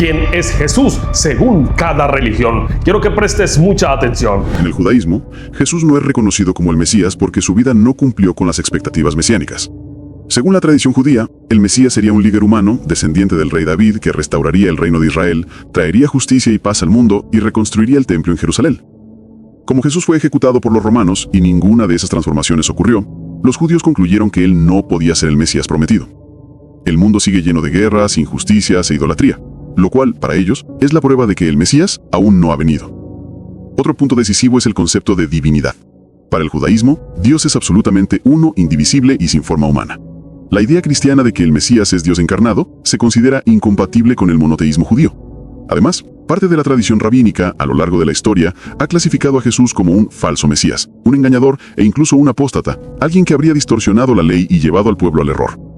quién es Jesús según cada religión. Quiero que prestes mucha atención. En el judaísmo, Jesús no es reconocido como el Mesías porque su vida no cumplió con las expectativas mesiánicas. Según la tradición judía, el Mesías sería un líder humano, descendiente del rey David, que restauraría el reino de Israel, traería justicia y paz al mundo y reconstruiría el templo en Jerusalén. Como Jesús fue ejecutado por los romanos y ninguna de esas transformaciones ocurrió, los judíos concluyeron que él no podía ser el Mesías prometido. El mundo sigue lleno de guerras, injusticias e idolatría, lo cual, para ellos, es la prueba de que el Mesías aún no ha venido. Otro punto decisivo es el concepto de divinidad. Para el judaísmo, Dios es absolutamente uno, indivisible y sin forma humana. La idea cristiana de que el Mesías es Dios encarnado se considera incompatible con el monoteísmo judío. Además, parte de la tradición rabínica, a lo largo de la historia, ha clasificado a Jesús como un falso Mesías, un engañador e incluso un apóstata, alguien que habría distorsionado la ley y llevado al pueblo al error.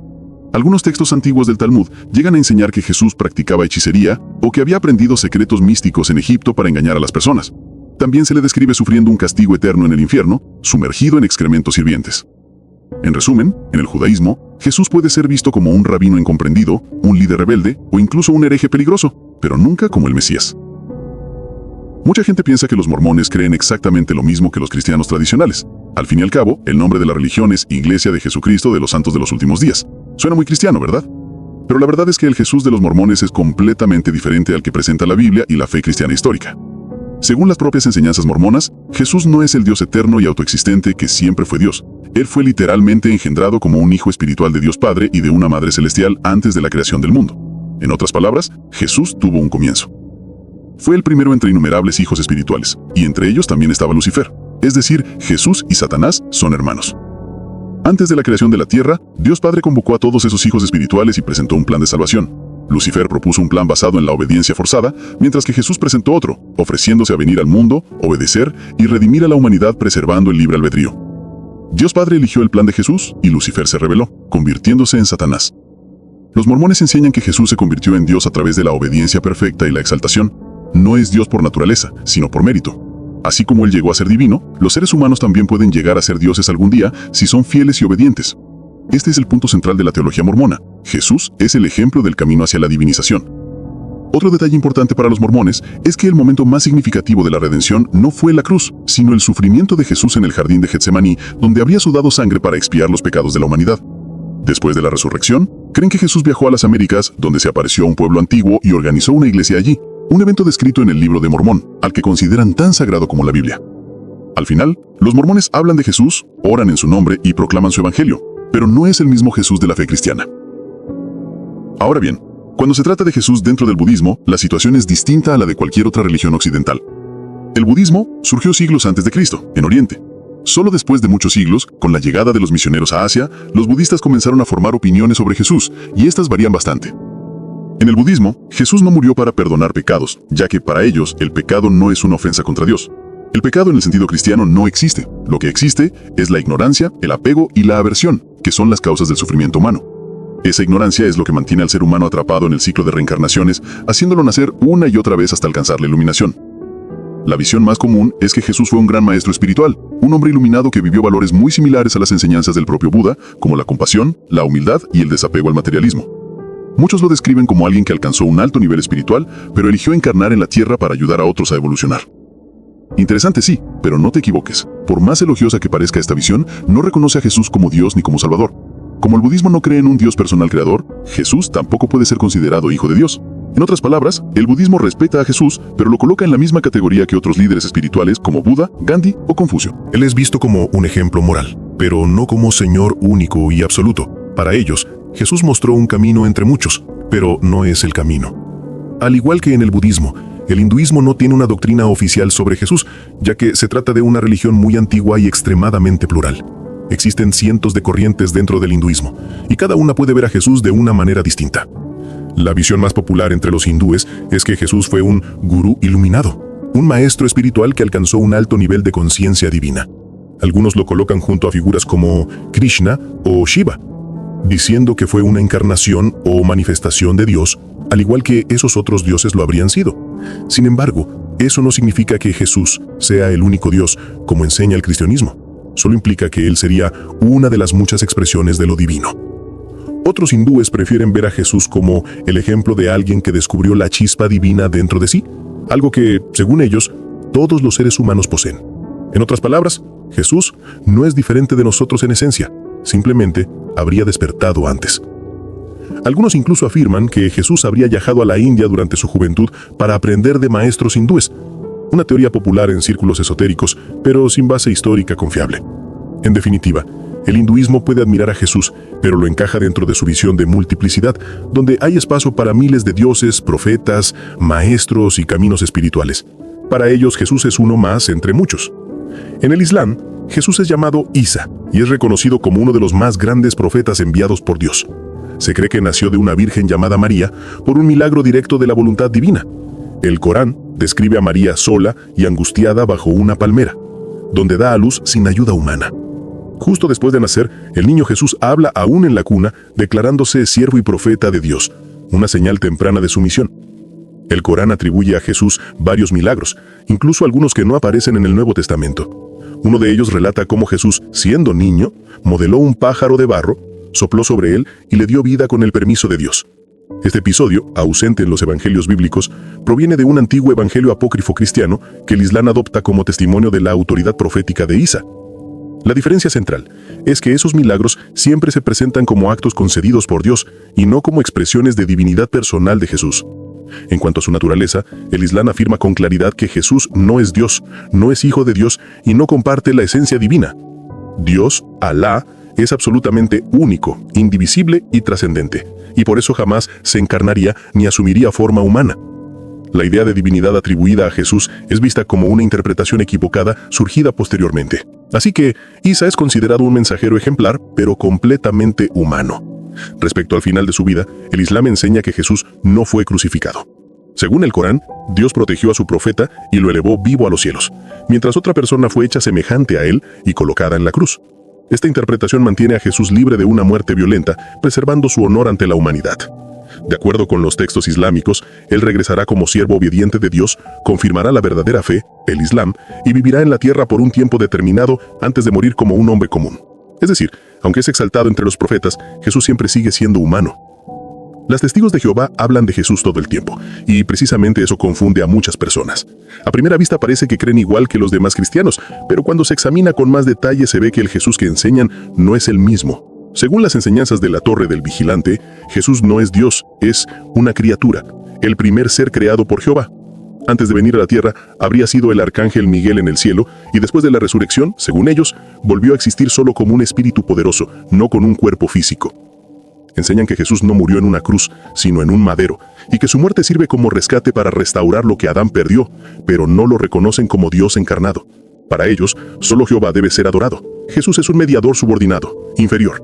Algunos textos antiguos del Talmud llegan a enseñar que Jesús practicaba hechicería o que había aprendido secretos místicos en Egipto para engañar a las personas. También se le describe sufriendo un castigo eterno en el infierno, sumergido en excrementos hirvientes. En resumen, en el judaísmo, Jesús puede ser visto como un rabino incomprendido, un líder rebelde o incluso un hereje peligroso, pero nunca como el Mesías. Mucha gente piensa que los mormones creen exactamente lo mismo que los cristianos tradicionales. Al fin y al cabo, el nombre de la religión es Iglesia de Jesucristo de los Santos de los Últimos Días. Suena muy cristiano, ¿verdad? Pero la verdad es que el Jesús de los mormones es completamente diferente al que presenta la Biblia y la fe cristiana histórica. Según las propias enseñanzas mormonas, Jesús no es el Dios eterno y autoexistente que siempre fue Dios. Él fue literalmente engendrado como un hijo espiritual de Dios Padre y de una Madre Celestial antes de la creación del mundo. En otras palabras, Jesús tuvo un comienzo. Fue el primero entre innumerables hijos espirituales, y entre ellos también estaba Lucifer. Es decir, Jesús y Satanás son hermanos. Antes de la creación de la tierra, Dios Padre convocó a todos esos hijos espirituales y presentó un plan de salvación. Lucifer propuso un plan basado en la obediencia forzada, mientras que Jesús presentó otro, ofreciéndose a venir al mundo, obedecer y redimir a la humanidad preservando el libre albedrío. Dios Padre eligió el plan de Jesús y Lucifer se rebeló, convirtiéndose en Satanás. Los mormones enseñan que Jesús se convirtió en Dios a través de la obediencia perfecta y la exaltación. No es Dios por naturaleza, sino por mérito. Así como Él llegó a ser divino, los seres humanos también pueden llegar a ser dioses algún día si son fieles y obedientes. Este es el punto central de la teología mormona. Jesús es el ejemplo del camino hacia la divinización. Otro detalle importante para los mormones es que el momento más significativo de la redención no fue la cruz, sino el sufrimiento de Jesús en el jardín de Getsemaní, donde habría sudado sangre para expiar los pecados de la humanidad. Después de la resurrección, creen que Jesús viajó a las Américas, donde se apareció a un pueblo antiguo y organizó una iglesia allí, un evento descrito en el Libro de Mormón, al que consideran tan sagrado como la Biblia. Al final, los mormones hablan de Jesús, oran en su nombre y proclaman su evangelio, pero no es el mismo Jesús de la fe cristiana. Ahora bien, cuando se trata de Jesús dentro del budismo, la situación es distinta a la de cualquier otra religión occidental. El budismo surgió siglos antes de Cristo, en Oriente. Solo después de muchos siglos, con la llegada de los misioneros a Asia, los budistas comenzaron a formar opiniones sobre Jesús, y estas varían bastante. En el budismo, Jesús no murió para perdonar pecados, ya que para ellos el pecado no es una ofensa contra Dios. El pecado en el sentido cristiano no existe. Lo que existe es la ignorancia, el apego y la aversión, que son las causas del sufrimiento humano. Esa ignorancia es lo que mantiene al ser humano atrapado en el ciclo de reencarnaciones, haciéndolo nacer una y otra vez hasta alcanzar la iluminación. La visión más común es que Jesús fue un gran maestro espiritual, un hombre iluminado que vivió valores muy similares a las enseñanzas del propio Buda, como la compasión, la humildad y el desapego al materialismo. Muchos lo describen como alguien que alcanzó un alto nivel espiritual, pero eligió encarnar en la tierra para ayudar a otros a evolucionar. Interesante sí, pero no te equivoques. Por más elogiosa que parezca esta visión, no reconoce a Jesús como Dios ni como Salvador. Como el budismo no cree en un Dios personal creador, Jesús tampoco puede ser considerado hijo de Dios. En otras palabras, el budismo respeta a Jesús, pero lo coloca en la misma categoría que otros líderes espirituales como Buda, Gandhi o Confucio. Él es visto como un ejemplo moral, pero no como Señor único y absoluto. Para ellos, Jesús mostró un camino entre muchos, pero no es el camino. Al igual que en el budismo, el hinduismo no tiene una doctrina oficial sobre Jesús, ya que se trata de una religión muy antigua y extremadamente plural. Existen cientos de corrientes dentro del hinduismo, y cada una puede ver a Jesús de una manera distinta. La visión más popular entre los hindúes es que Jesús fue un gurú iluminado, un maestro espiritual que alcanzó un alto nivel de conciencia divina. Algunos lo colocan junto a figuras como Krishna o Shiva, diciendo que fue una encarnación o manifestación de Dios, al igual que esos otros dioses lo habrían sido. Sin embargo, eso no significa que Jesús sea el único Dios, como enseña el cristianismo. Solo implica que Él sería una de las muchas expresiones de lo divino. Otros hindúes prefieren ver a Jesús como el ejemplo de alguien que descubrió la chispa divina dentro de sí, algo que, según ellos, todos los seres humanos poseen. En otras palabras, Jesús no es diferente de nosotros en esencia, simplemente habría despertado antes. Algunos incluso afirman que Jesús habría viajado a la India durante su juventud para aprender de maestros hindúes, una teoría popular en círculos esotéricos, pero sin base histórica confiable. En definitiva, el hinduismo puede admirar a Jesús, pero lo encaja dentro de su visión de multiplicidad, donde hay espacio para miles de dioses, profetas, maestros y caminos espirituales. Para ellos, Jesús es uno más entre muchos. En el Islam, Jesús es llamado Isa y es reconocido como uno de los más grandes profetas enviados por Dios. Se cree que nació de una virgen llamada María por un milagro directo de la voluntad divina. El Corán describe a María sola y angustiada bajo una palmera, donde da a luz sin ayuda humana. Justo después de nacer, el niño Jesús habla aún en la cuna, declarándose siervo y profeta de Dios, una señal temprana de su misión. El Corán atribuye a Jesús varios milagros, incluso algunos que no aparecen en el Nuevo Testamento. Uno de ellos relata cómo Jesús, siendo niño, modeló un pájaro de barro, sopló sobre él y le dio vida con el permiso de Dios. Este episodio, ausente en los evangelios bíblicos, proviene de un antiguo evangelio apócrifo cristiano que el Islam adopta como testimonio de la autoridad profética de Isa. La diferencia central es que esos milagros siempre se presentan como actos concedidos por Dios y no como expresiones de divinidad personal de Jesús. En cuanto a su naturaleza, el Islam afirma con claridad que Jesús no es Dios, no es hijo de Dios y no comparte la esencia divina. Dios, Alá, es absolutamente único, indivisible y trascendente, y por eso jamás se encarnaría ni asumiría forma humana. La idea de divinidad atribuida a Jesús es vista como una interpretación equivocada surgida posteriormente. Así que Isa es considerado un mensajero ejemplar, pero completamente humano. Respecto al final de su vida, el Islam enseña que Jesús no fue crucificado. Según el Corán, Dios protegió a su profeta y lo elevó vivo a los cielos, mientras otra persona fue hecha semejante a él y colocada en la cruz. Esta interpretación mantiene a Jesús libre de una muerte violenta, preservando su honor ante la humanidad. De acuerdo con los textos islámicos, él regresará como siervo obediente de Dios, confirmará la verdadera fe, el Islam, y vivirá en la tierra por un tiempo determinado antes de morir como un hombre común. Es decir, aunque es exaltado entre los profetas, Jesús siempre sigue siendo humano. Las testigos de Jehová hablan de Jesús todo el tiempo, y precisamente eso confunde a muchas personas. A primera vista parece que creen igual que los demás cristianos, pero cuando se examina con más detalle se ve que el Jesús que enseñan no es el mismo. Según las enseñanzas de la Torre del Vigilante, Jesús no es Dios, es una criatura, el primer ser creado por Jehová. Antes de venir a la tierra, habría sido el arcángel Miguel en el cielo, y después de la resurrección, según ellos, volvió a existir solo como un espíritu poderoso, no con un cuerpo físico. Enseñan que Jesús no murió en una cruz, sino en un madero, y que su muerte sirve como rescate para restaurar lo que Adán perdió, pero no lo reconocen como Dios encarnado. Para ellos, solo Jehová debe ser adorado. Jesús es un mediador subordinado, inferior.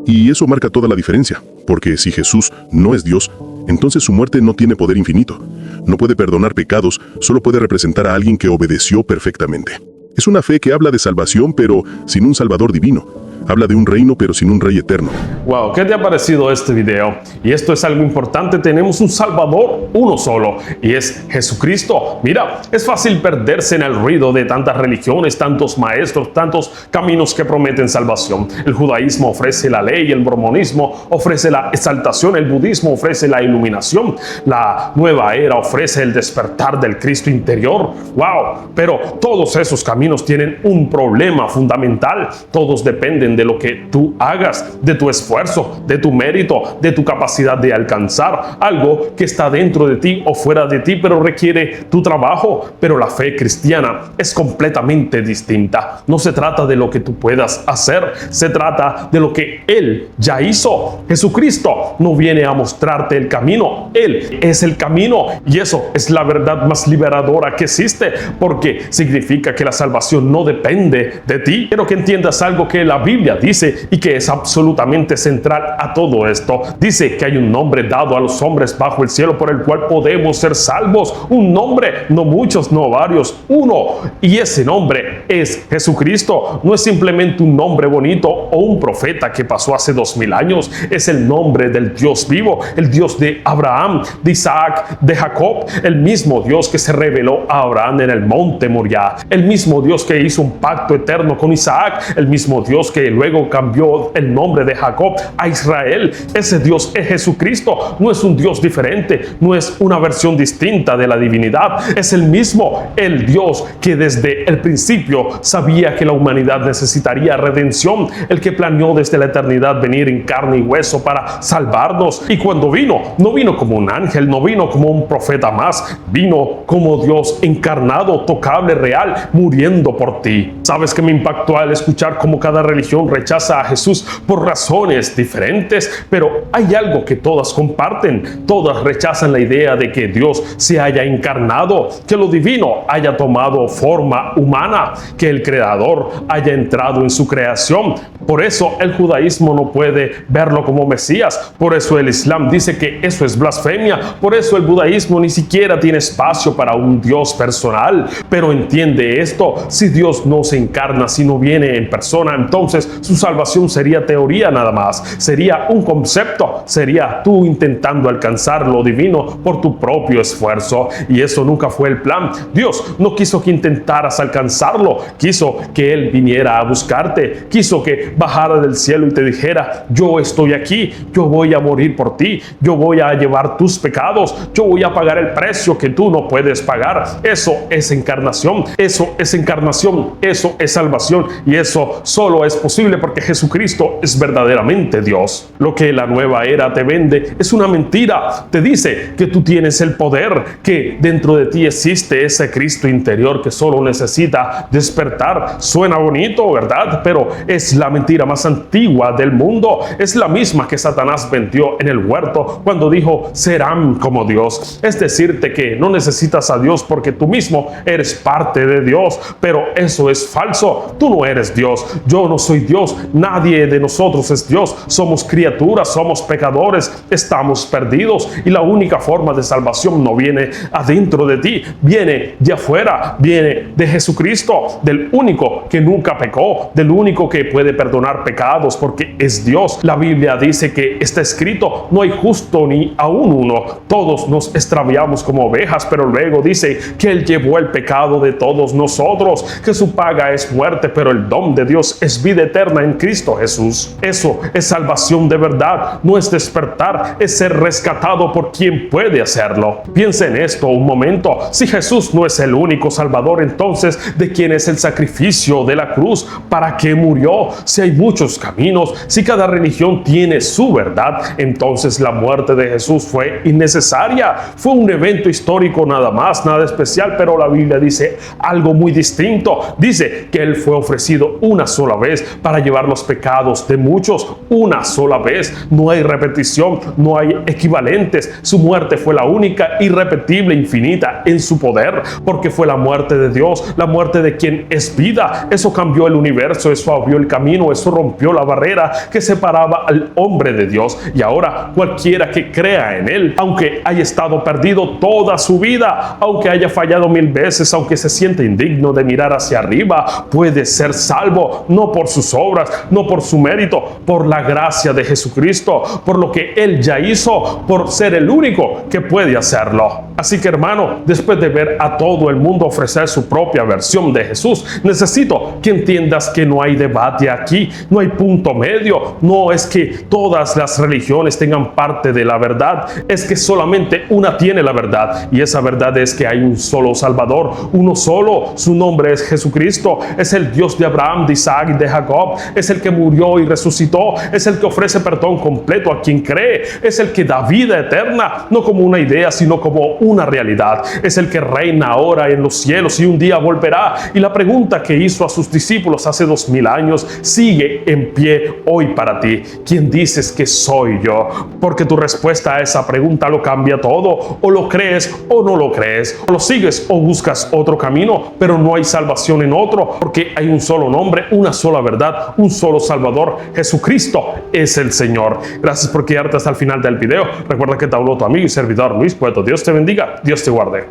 Y eso marca toda la diferencia, porque si Jesús no es Dios, entonces su muerte no tiene poder infinito. No puede perdonar pecados, solo puede representar a alguien que obedeció perfectamente. Es una fe que habla de salvación, pero sin un Salvador divino. Habla de un reino, pero sin un rey eterno. Wow, ¿qué te ha parecido este video? Y esto es algo importante, tenemos un Salvador, uno solo, y es Jesucristo. Mira, es fácil perderse en el ruido de tantas religiones, tantos maestros, tantos caminos que prometen salvación. El judaísmo ofrece la ley, el mormonismo ofrece la exaltación, el budismo ofrece la iluminación, la nueva era ofrece el despertar del Cristo interior. Wow, pero todos esos caminos tienen un problema fundamental. Todos dependen de lo que tú hagas, de tu esfuerzo, de tu mérito, de tu capacidad de alcanzar algo que está dentro de ti o fuera de ti, pero requiere tu trabajo. Pero la fe cristiana es completamente distinta. No se trata de lo que tú puedas hacer, se trata de lo que Él ya hizo. Jesucristo no viene a mostrarte el camino, Él es el camino, y eso es la verdad más liberadora que existe, porque significa que la salvación no depende de ti. Quiero que entiendas algo que la Biblia dice y que es absolutamente central a todo esto. Dice que hay un nombre dado a los hombres bajo el cielo por el cual podemos ser salvos. Un nombre, no muchos, no varios, uno. Y ese nombre es Jesucristo. No es simplemente un nombre bonito o un profeta que pasó hace 2000 años. Es el nombre del Dios vivo, el Dios de Abraham, de Isaac, de Jacob, el mismo Dios que se reveló a Abraham en el monte Moriah, el mismo Dios que hizo un pacto eterno con Isaac, el mismo Dios que luego cambió el nombre de Jacob a Israel. Ese Dios es Jesucristo, no es un Dios diferente, no es una versión distinta de la divinidad, es el mismo, el Dios que desde el principio sabía que la humanidad necesitaría redención, el que planeó desde la eternidad venir en carne y hueso para salvarnos. Y cuando vino, no vino como un ángel, no vino como un profeta más, vino como Dios encarnado, tocable, real, muriendo por ti. ¿Sabes qué me impactó al escuchar cómo cada religión rechaza a Jesús por razones diferentes? Pero hay algo que todas comparten. Todas rechazan la idea de que Dios se haya encarnado, que lo divino haya tomado forma humana, que el Creador haya entrado en su creación. Por eso el judaísmo no puede verlo como Mesías. Por eso el Islam dice que eso es blasfemia. Por eso el budaísmo ni siquiera tiene espacio para un Dios personal. Pero entiende esto: si Dios no se encarna, si no viene en persona, entonces su salvación sería teoría nada más, sería un concepto, sería tú intentando alcanzar lo divino por tu propio esfuerzo, y eso nunca fue el plan. Dios no quiso que intentaras alcanzarlo, quiso que Él viniera a buscarte, quiso que bajara del cielo y te dijera: yo estoy aquí, yo voy a morir por ti, yo voy a llevar tus pecados, yo voy a pagar el precio que tú no puedes pagar. Eso es encarnación, eso es encarnación, eso es salvación, y eso solo es posible porque Jesucristo es verdaderamente Dios. Lo que la nueva era te vende es una mentira. Te dice que tú tienes el poder, que dentro de ti existe ese Cristo interior que solo necesita despertar. Suena bonito, ¿verdad? Pero es la mentira más antigua del mundo. Es la misma que Satanás vendió en el huerto cuando dijo: serán como Dios. Es decirte que no necesitas a Dios porque tú mismo eres parte de Dios. Pero eso es falso. Tú no eres Dios. Yo no soy Dios. Nadie de nosotros es Dios. Somos criaturas, somos pecadores, estamos perdidos, y la única forma de salvación no viene adentro de ti, viene de afuera, viene de Jesucristo, del único que nunca pecó, del único que puede perdonar pecados porque es Dios. La Biblia dice que está escrito: no hay justo ni aún uno, todos nos extraviamos como ovejas, pero luego dice que Él llevó el pecado de todos nosotros, que su paga es muerte, pero el don de Dios es vida eterna en Cristo Jesús. Eso es salvación de verdad, no es despertar, es ser rescatado por quien puede hacerlo. Piensa en esto un momento: si Jesús no es el único Salvador, entonces ¿de quién es el sacrificio de la cruz? ¿Para qué murió? Si hay muchos caminos, si cada religión tiene su verdad, entonces la muerte de Jesús fue innecesaria. Fue un evento histórico nada más, nada especial, pero la Biblia dice algo muy distinto. Dice que Él fue ofrecido una sola vez para llevar los pecados de muchos, una sola vez. No hay repetición, no hay equivalentes. Su muerte fue la única, irrepetible, infinita en su poder, porque fue la muerte de Dios, la muerte de quien es vida. Eso cambió el universo, eso abrió el camino, eso rompió la barrera que separaba al hombre de Dios, y ahora cualquiera que crea en Él, aunque haya estado perdido toda su vida, aunque haya fallado 1000 veces, aunque se sienta indigno de mirar hacia arriba, puede ser salvo, no por sus obras, no por su mérito, por la gracia de Jesucristo, por lo que Él ya hizo, por ser el único que puede hacerlo. Así que, hermano, después de ver a todo el mundo ofrecer su propia versión de Jesús, necesito que entiendas que no hay debate aquí, no hay punto medio. No es que todas las religiones tengan parte de la verdad, es que solamente una tiene la verdad, y esa verdad es que hay un solo Salvador, uno solo. Su nombre es Jesucristo. Es el Dios de Abraham, de Isaac y de Jacob. Es el que murió y resucitó. Es el que ofrece perdón completo a quien cree. Es el que da vida eterna, no como una idea, sino como una realidad. Es el que reina ahora en los cielos y un día volverá. Y la pregunta que hizo a sus discípulos hace 2000 años sigue en pie hoy para ti. ¿Quién dices que soy yo? Porque tu respuesta a esa pregunta lo cambia todo. O lo crees o no lo crees. O lo sigues o buscas otro camino, pero no hay salvación en otro, porque hay un solo nombre, una sola verdad, un solo Salvador. Jesucristo es el Señor. Gracias por quedarte hasta el final del video. Recuerda que te habló tu amigo y servidor Luis Cueto. Dios te bendiga, Dios te guarde.